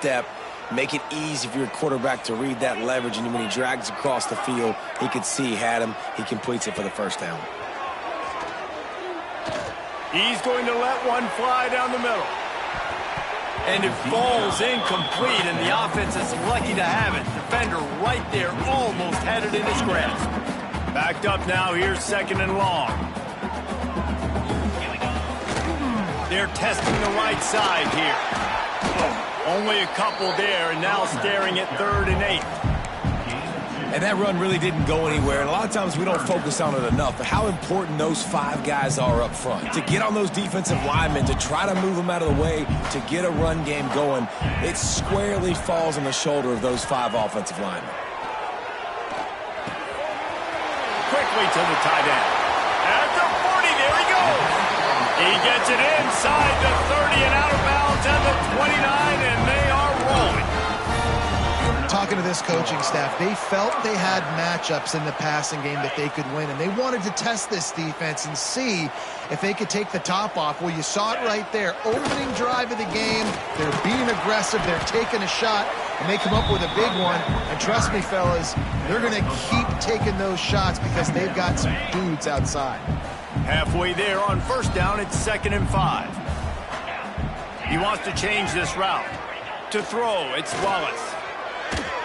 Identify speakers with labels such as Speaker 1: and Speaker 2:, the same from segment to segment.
Speaker 1: step, make it easy for your quarterback to read that leverage, and when he drags across the field, he could see he had him. He completes it for the first down.
Speaker 2: He's going to let one fly down the middle. And it falls incomplete, and the offense is lucky to have it. Defender right there almost had it in his grasp. Backed up now, here's 2nd and long. They're testing the right side here. Only a couple there, and now staring at 3rd and 8.
Speaker 1: And that run really didn't go anywhere. And a lot of times we don't focus on it enough, but how important those 5 guys are up front. To get on those defensive linemen, to try to move them out of the way, to get a run game going, it squarely falls on the shoulder of those 5 offensive linemen.
Speaker 2: Quickly to the tight end. At the 40, there he goes. He gets it inside the 30 and out of bounds at the 29, and they are rolling.
Speaker 3: Talking to this coaching staff, they felt they had matchups in the passing game that they could win, and they wanted to test this defense and see if they could take the top off. Well, you saw it right there. Opening drive of the game, they're being aggressive, they're taking a shot, and they come up with a big one. And trust me, fellas, they're going to keep taking those shots because they've got some dudes outside.
Speaker 2: Halfway there on 1st down, it's 2nd and 5. He wants to change this route. To throw, it's Wallace.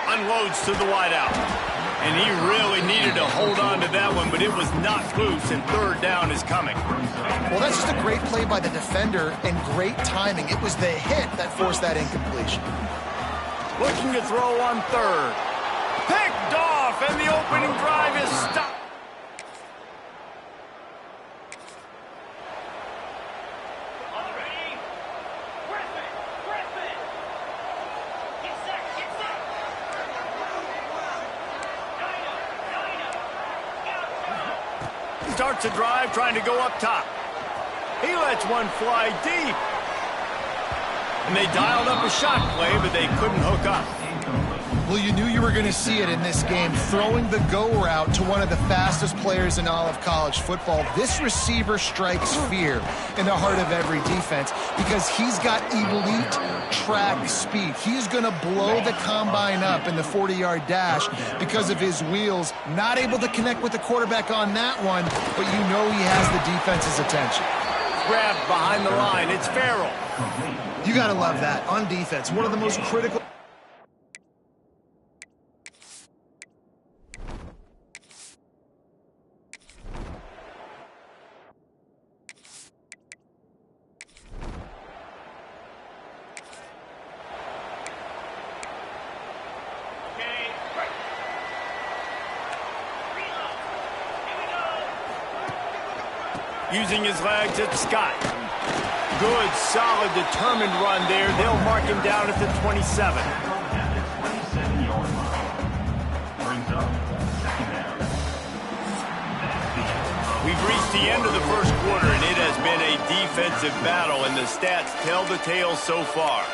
Speaker 2: Unloads to the wideout. And he really needed to hold on to that one, but it was knocked loose, and 3rd down is coming.
Speaker 3: Well, that's just a great play by the defender and great timing. It was the hit that forced that incompletion.
Speaker 2: Looking to throw on 3rd. Picked off, and the opening drive is stopped. Starts a drive trying to go up top. He lets one fly deep. And they dialed up a shot play, but they couldn't hook up.
Speaker 3: Well, you knew you were going to see it in this game, throwing the go route to one of the fastest players in all of college football. This receiver strikes fear in the heart of every defense because he's got elite track speed. He's going to blow the combine up in the 40-yard dash because of his wheels. Not able to connect with the quarterback on that one, but you know he has the defense's attention.
Speaker 2: Grabbed behind the line. It's Farrell.
Speaker 3: You got to love that. On defense, one of the most critical.
Speaker 2: Using his legs, it's Scott. Good, solid, determined run there. They'll mark him down at the 27. We've reached the end of the 1st quarter, and it has been a defensive battle, and the stats tell the tale so far.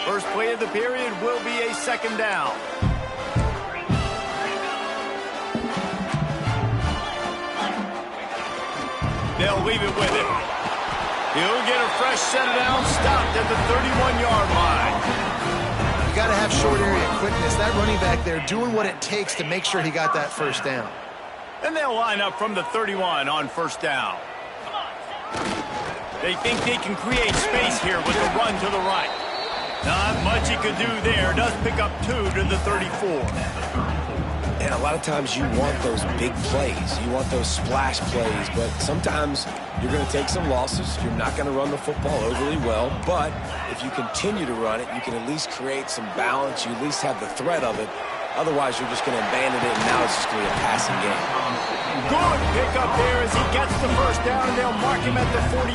Speaker 2: First play of the period will be a 2nd down. They'll leave it with him. He'll get a fresh set down, stopped at the 31-yard line.
Speaker 3: You got to have short area quickness. That running back there doing what it takes to make sure he got that 1st down.
Speaker 2: And they'll line up from the 31 on 1st down. They think they can create space here with the run to the right. Not much he could do there. Does pick up 2 to the 34.
Speaker 1: And a lot of times you want those big plays. You want those splash plays, but sometimes you're going to take some losses. You're not going to run the football overly well, but if you continue to run it, you can at least create some balance. You at least have the threat of it. Otherwise, you're just going to abandon it, and now it's just going to be a passing game.
Speaker 2: Good pickup there as he gets the 1st down, and they'll mark him at the 48.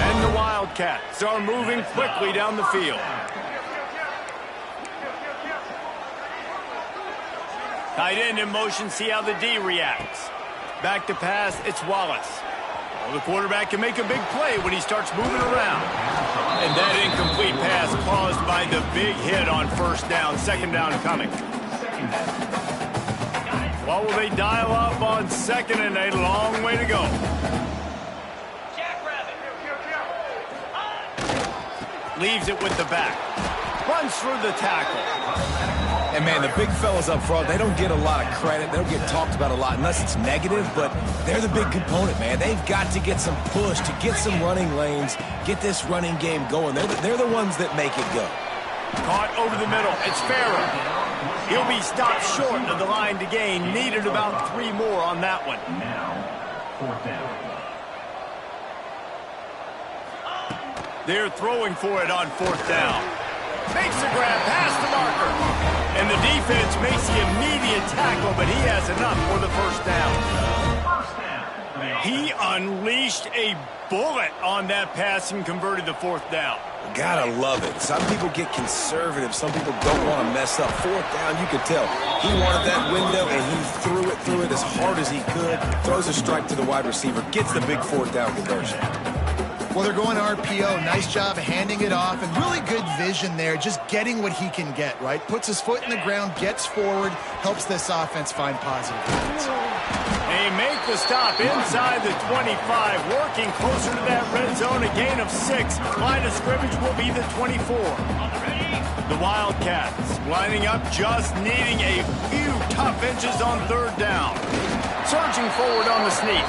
Speaker 2: And the Wildcats are moving quickly down the field. Tight end in motion, see how the D reacts. Back to pass, it's Wallace. Well, the quarterback can make a big play when he starts moving around. And that incomplete pass caused by the big hit on 1st down, 2nd down coming. What will they dial up on 2nd and a long way to go? Leaves it with the back. Runs through the tackle.
Speaker 1: And, man, the big fellas up front, they don't get a lot of credit. They don't get talked about a lot unless it's negative, but they're the big component, man. They've got to get some push, to get some running lanes, get this running game going. They're the ones that make it go.
Speaker 2: Caught over the middle. It's Farrah. He'll be stopped short of the line to gain. Needed about 3 more on that one.
Speaker 4: Fourth down.
Speaker 2: They're throwing for it on 4th down. Makes the grab past the marker. And the defense makes the immediate tackle, but he has enough for the 1st down. He unleashed a bullet on that pass and converted the 4th down.
Speaker 1: Gotta love it. Some people get conservative. Some people don't want to mess up. 4th down, you could tell. He wanted that window, and he threw it as hard as he could. Throws a strike to the wide receiver. Gets the big 4th down conversion.
Speaker 3: Well, they're going RPO. Nice job handing it off, and really good vision there, just getting what he can get, right? Puts his foot in the ground, gets forward, helps this offense find positive points.
Speaker 2: They make the stop inside the 25, working closer to that red zone, a gain of 6. Line of scrimmage will be the 24. The Wildcats lining up, just needing a few tough inches on 3rd down. Surging forward on the sneak.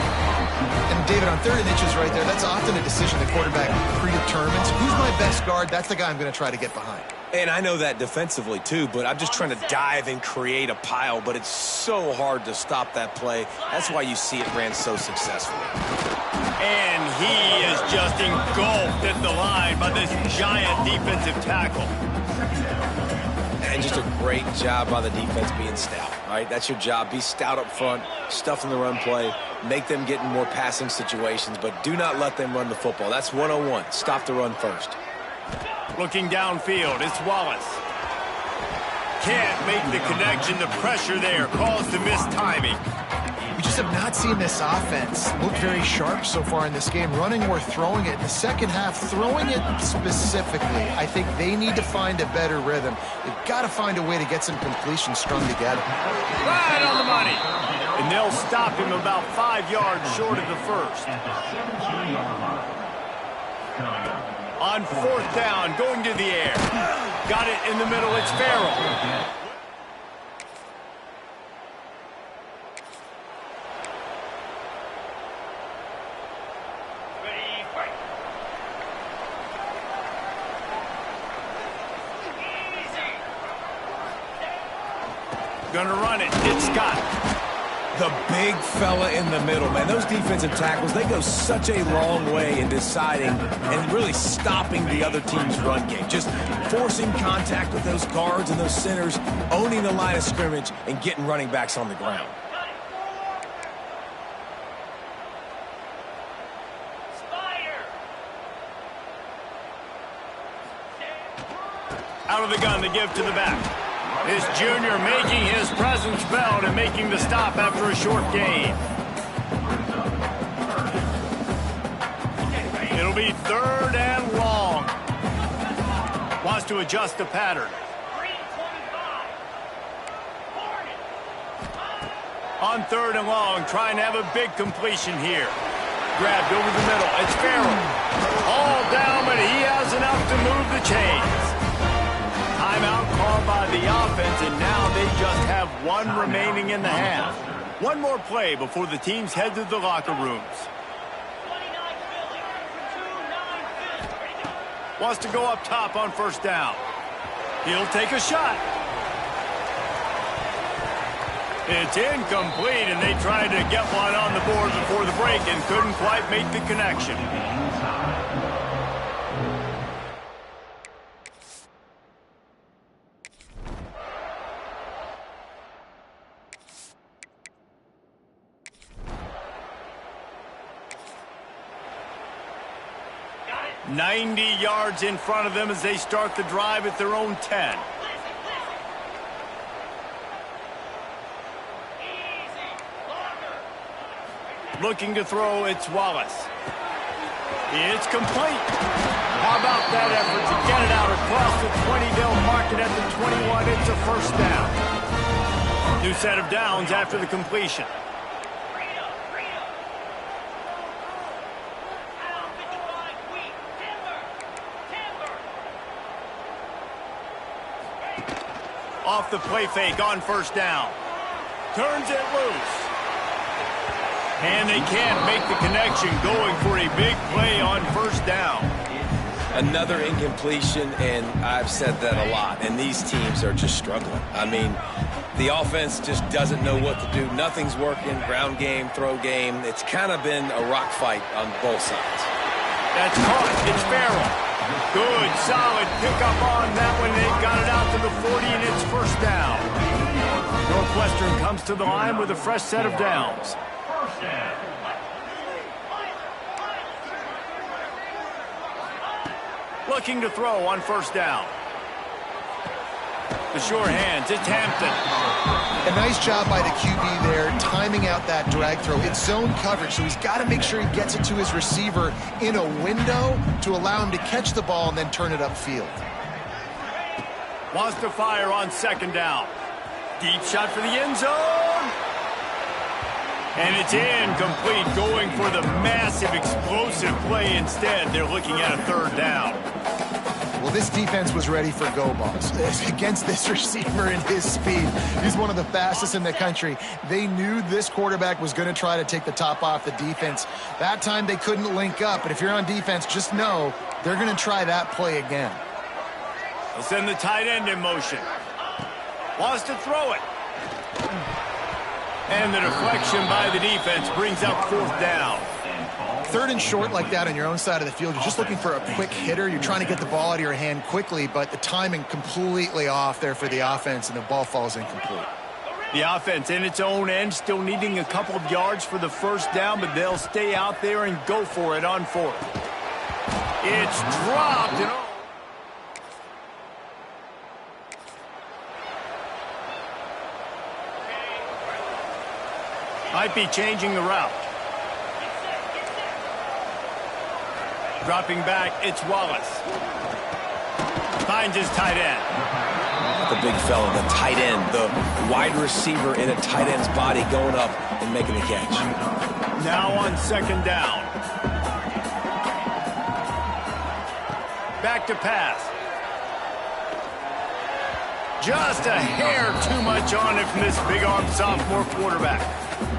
Speaker 3: And David, on 3rd and inches right there, that's often a decision the quarterback predetermines. Who's my best guard? That's the guy I'm going to try to get behind.
Speaker 1: And I know that defensively, too, but I'm just trying to dive and create a pile, but it's so hard to stop that play. That's why you see it ran so successfully.
Speaker 2: And he is just engulfed at the line by this giant defensive tackle.
Speaker 1: And just a great job by the defense being stout, right? That's your job. Be stout up front, stuff in the run play, make them get in more passing situations, but do not let them run the football. That's 101. Stop the run first.
Speaker 2: Looking downfield, it's Wallace. Can't make the connection. The pressure there caused the missed timing.
Speaker 3: We just have not seen this offense look very sharp so far in this game, running or throwing it. In the second half, throwing it specifically, I think they need to find a better rhythm. They've got to find a way to get some completions strung together.
Speaker 2: Right on the money. And they'll stop him about 5 yards short of the 1st. On 4th down, going to the air. Got it in the middle, it's Farrell. Gonna run it, it's Scott.
Speaker 1: The big fella in the middle, man. Those defensive tackles, they go such a long way in deciding and really stopping the other team's run game. Just forcing contact with those guards and those centers, owning the line of scrimmage, and getting running backs on the ground.
Speaker 2: Out of the gun to give to the back. This junior making his presence felt and making the stop after a short gain. It'll be 3rd and long. Wants to adjust the pattern. On 3rd and long, trying to have a big completion here. Grabbed over the middle. It's Farrell. All down, but he has enough to move the chains. Timeout called by the offense, and now they just have 1 remaining in the half. 1 more play before the teams head to the locker rooms. Wants to go up top on 1st down. He'll take a shot. It's incomplete, and they tried to get one on the board before the break and couldn't quite make the connection. Got it. 90 yards in front of them as they start the drive at their own 10. Looking to throw, it's Wallace. It's complete. How about that effort to get it out across the 20? They'll mark it at the 21. It's a 1st down. New set of downs after the completion. Off the play fake on first down. Turns it loose. And they can't make the connection, going for a big play on first down.
Speaker 1: Another incompletion, and I've said that a lot, and these teams are just struggling. I mean, the offense just doesn't know what to do. Nothing's working, ground game, throw game. It's kind of been a rock fight on both sides.
Speaker 2: That's caught. It's Farrell. Good, solid pickup on that one. They've got it out to the 40, and it's first down. Northwestern comes to the line with a fresh set of downs.
Speaker 4: First down.
Speaker 2: Looking to throw on first down. The sure hands. It's Hampton.
Speaker 3: A nice job by the QB there, timing out that drag throw. It's zone coverage, so he's got to make sure he gets it to his receiver in a window to allow him to catch the ball and then turn it upfield.
Speaker 2: Wants to fire on second down. Deep shot for the end zone. And it's incomplete, going for the massive explosive play instead. They're looking at a third down.
Speaker 3: Well, this defense was ready for go balls. Against this receiver and his speed, he's one of the fastest in the country. They knew this quarterback was going to try to take the top off the defense. That time they couldn't link up, but if you're on defense, just know they're going to try that play again.
Speaker 2: They'll send the tight end in motion. Wants to throw it. And the deflection by the defense brings up fourth down.
Speaker 3: Third and short like that on your own side of the field, you're just looking for a quick hitter. You're trying to get the ball out of your hand quickly, but the timing completely off there for the offense, and the ball falls incomplete.
Speaker 2: The offense in its own end, still needing a couple of yards for the first down, but they'll stay out there and go for it on fourth. It's dropped. And might be changing the route. Dropping back, it's Wallace. Finds his tight end.
Speaker 1: The big fella, the tight end, the wide receiver in a tight end's body going up and making the catch.
Speaker 2: Now on second down. Back to pass. Just a hair too much on it from this big-armed sophomore quarterback.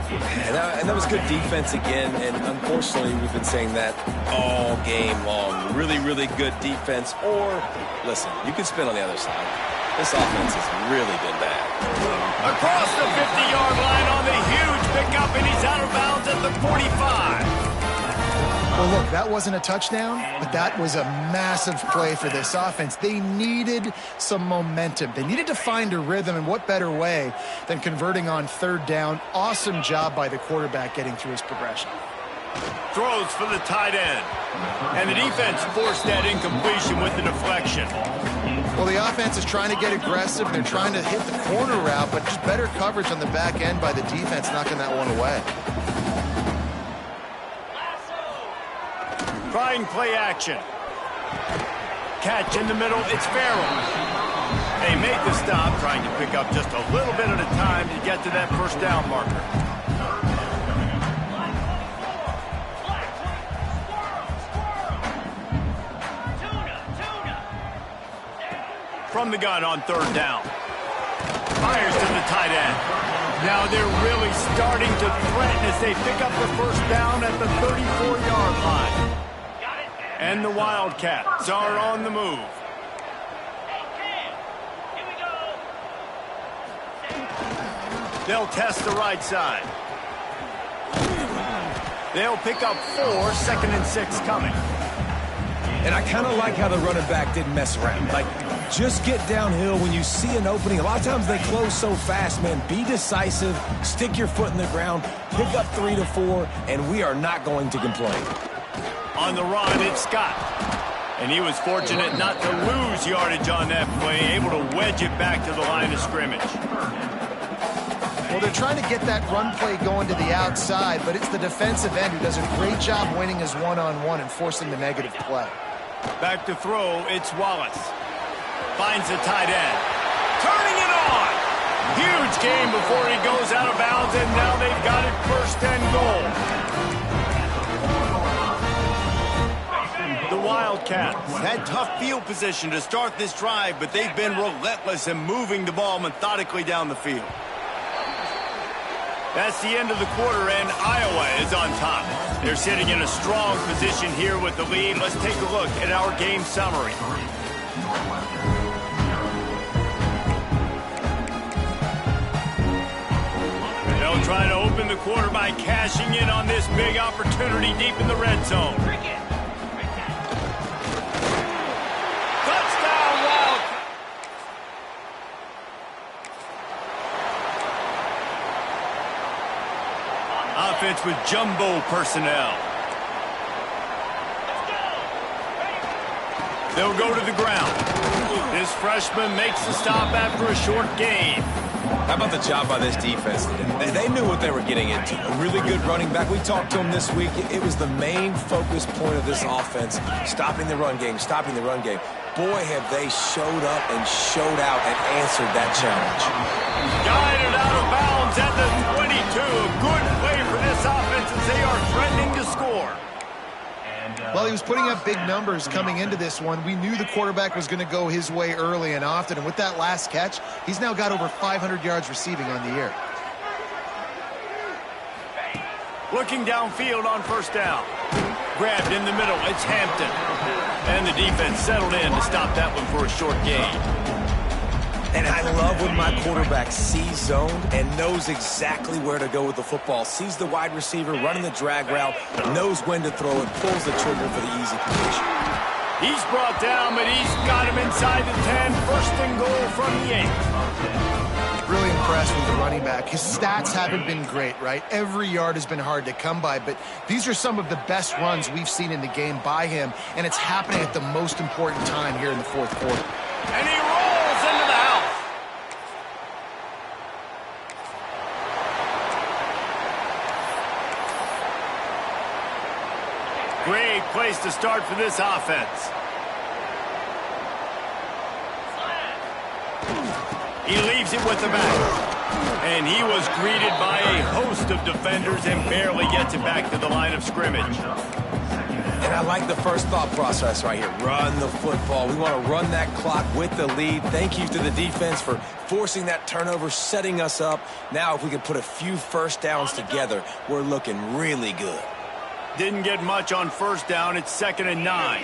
Speaker 1: And that was good defense again, and unfortunately we've been saying that all game long. Really, really good defense. Or, listen, you can spin on the other side. This offense has really been bad.
Speaker 2: Across the 50-yard line on the huge pickup, and he's out of bounds at the 45.
Speaker 3: Well, look, that wasn't a touchdown, but that was a massive play for this offense. They needed some momentum. They needed to find a rhythm, and what better way than converting on third down. Awesome job by the quarterback getting through his progression.
Speaker 2: Throws for the tight end. And the defense forced that incompletion with the deflection.
Speaker 3: Well, the offense is trying to get aggressive. They're trying to hit the corner route, but just better coverage on the back end by the defense, knocking that one away.
Speaker 2: Trying play action. Catch in the middle, it's Farrell. They make the stop, trying to pick up just a little bit at a time to get to that first down marker. From the gun on third down. Fires to the tight end. Now they're really starting to threaten as they pick up the first down at the 34-yard line. And the Wildcats are on the move. They'll test the right side. They'll pick up 4, second and 6 coming.
Speaker 1: And I kind of like how the running back didn't mess around. Like, just get downhill when you see an opening. A lot of times they close so fast, man. Be decisive, stick your foot in the ground, pick up 3 to 4, and we are not going to complain.
Speaker 2: On the run, it's Scott. And he was fortunate not to lose yardage on that play, able to wedge it back to the line of scrimmage.
Speaker 3: Well, they're trying to get that run play going to the outside, but it's the defensive end who does a great job winning his one-on-one and forcing the negative play.
Speaker 2: Back to throw, it's Wallace. Finds the tight end. Turning it on! Huge game before he goes out of bounds, and now they've got it first and goal. the Wildcats. Had tough field position to start this drive, but they've been relentless in moving the ball methodically down the field. That's the end of the quarter, and Iowa is on top. They're sitting in a strong position here with the lead. Let's take a look at our game summary. They'll try to open the quarter by cashing in on this big opportunity deep in the red zone. Touchdown, Wildcats! Offense with jumbo personnel. They'll go to the ground. This freshman makes the stop after a short gain.
Speaker 1: How about the job by this defense? They knew what they were getting into. A really good running back. We talked to him this week. It was the main focus point of this offense, stopping the run game, stopping the run game. Boy, have they showed up and showed out and answered that challenge.
Speaker 2: Guided out of bounds at the 22. A good play for this offense as they are threatening to score.
Speaker 3: Well, he was putting up big numbers coming into this one. We knew the quarterback was going to go his way early and often. And with that last catch, he's now got over 500 yards receiving on the year.
Speaker 2: Looking downfield on first down. Grabbed in the middle. It's Hampton. And the defense settled in to stop that one for a short gain.
Speaker 1: And I love when my quarterback sees zoned and knows exactly where to go with the football. Sees the wide receiver running the drag route, knows when to throw it, pulls the trigger for the easy completion.
Speaker 2: He's brought down, but he's got him inside the 10. First and goal from the 8.
Speaker 3: Really impressed with the running back. His stats haven't been great, right? Every yard has been hard to come by, but these are some of the best runs we've seen in the game by him, and it's happening at the most important time here in the fourth quarter.
Speaker 2: And he rolls into the house. Great place to start for this offense. He leaves it with the back. And he was greeted by a host of defenders and barely gets it back to the line of scrimmage.
Speaker 1: And I like the first thought process right here. Run the football. We want to run that clock with the lead. Thank you to the defense for forcing that turnover, setting us up. Now if we can put a few first downs together, we're looking really good.
Speaker 2: Didn't get much on first down. It's 2nd and 9.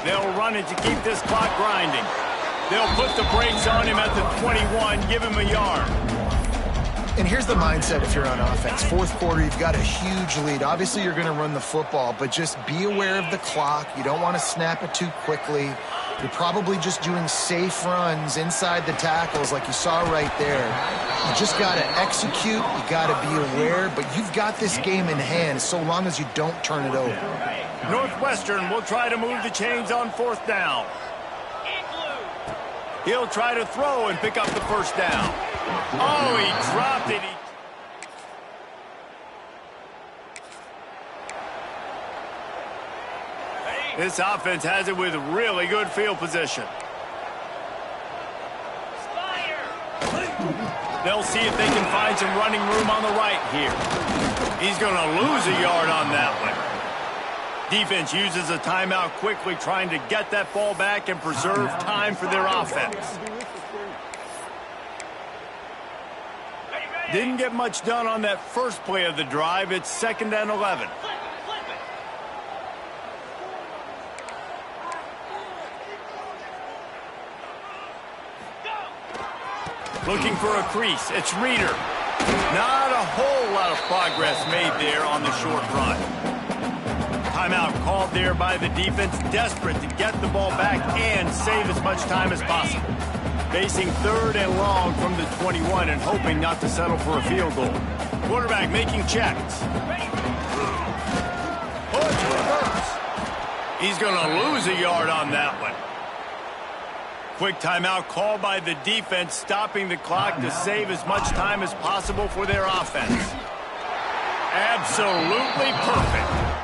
Speaker 2: They'll run it to keep this clock grinding. They'll put the brakes on him at the 21, give him a yard.
Speaker 3: And here's the mindset if you're on offense. Fourth quarter, you've got a huge lead. Obviously, you're going to run the football, but just be aware of the clock. You don't want to snap it too quickly. You're probably just doing safe runs inside the tackles like you saw right there. You just got to execute. You got to be aware, but you've got this game in hand so long as you don't turn it over.
Speaker 2: Northwestern will try to move the chains on 4th down. He'll try to throw and pick up the first down. Oh, he dropped it. This offense has it with really good field position. They'll see if they can find some running room on the right here. He's going to lose a yard on that one. Defense uses a timeout quickly, trying to get that ball back and preserve time for their offense. Didn't get much done on that first play of the drive. It's 2nd and 11. Looking for a crease. It's Reeder. Not a whole lot of progress made there on the short run. Timeout called there by the defense, desperate to get the ball back and save as much time as possible. Facing 3rd and long from the 21 and hoping not to settle for a field goal. Quarterback making checks. Push reverse. He's going to lose a yard on that one. Quick timeout called by the defense, stopping the clock to save as much time as possible for their offense. Absolutely perfect.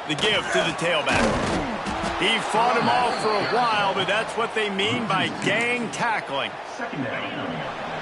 Speaker 2: The give to the tailback. He fought him off for a while, but that's what they mean by gang tackling.
Speaker 4: Second down.